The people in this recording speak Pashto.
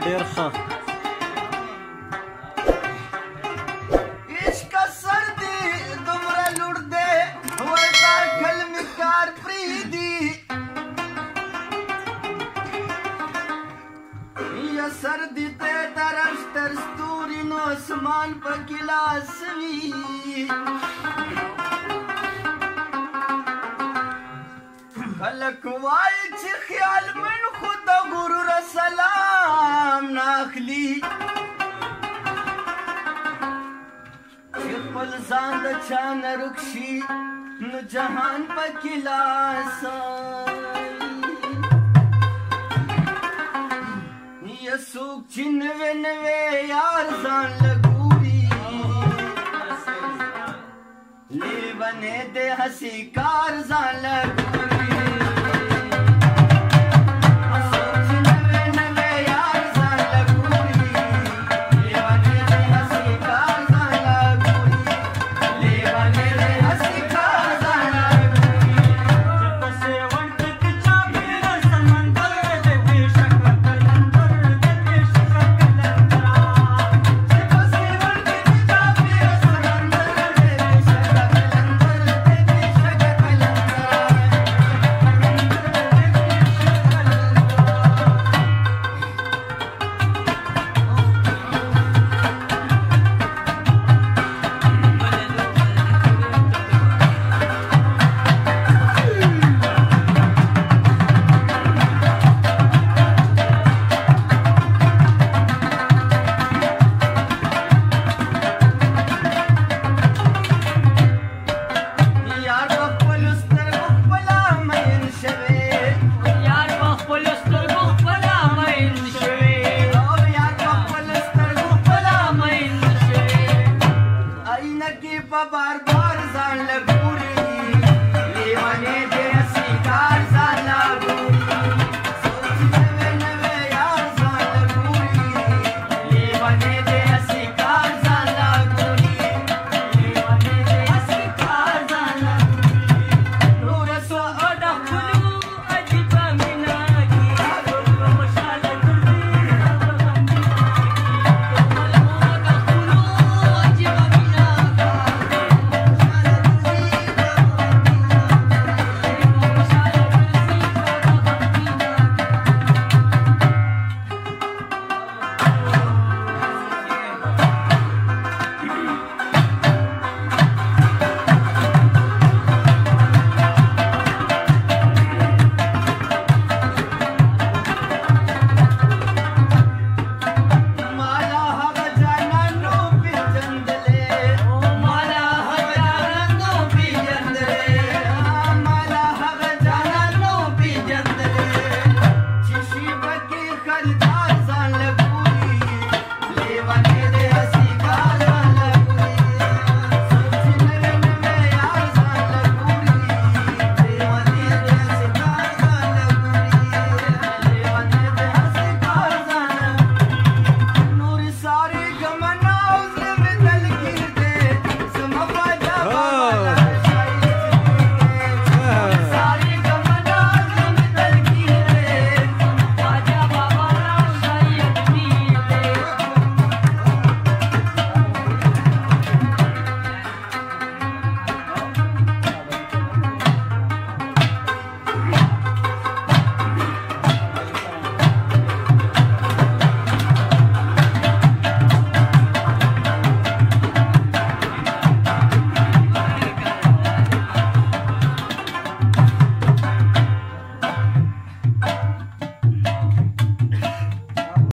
ډیر ښه سردی ته درش تر ستوري نو اسمان په ګلاس وي خلک وایي چې خیال من خو د غرور سلام ناخلي چې خپل ځان د چا نه رک شي نو جهان په ګلاس سوک چې نوې نوې یار ځان لګوري لیونې د هسې کار ځان لګوري बार बार जान लग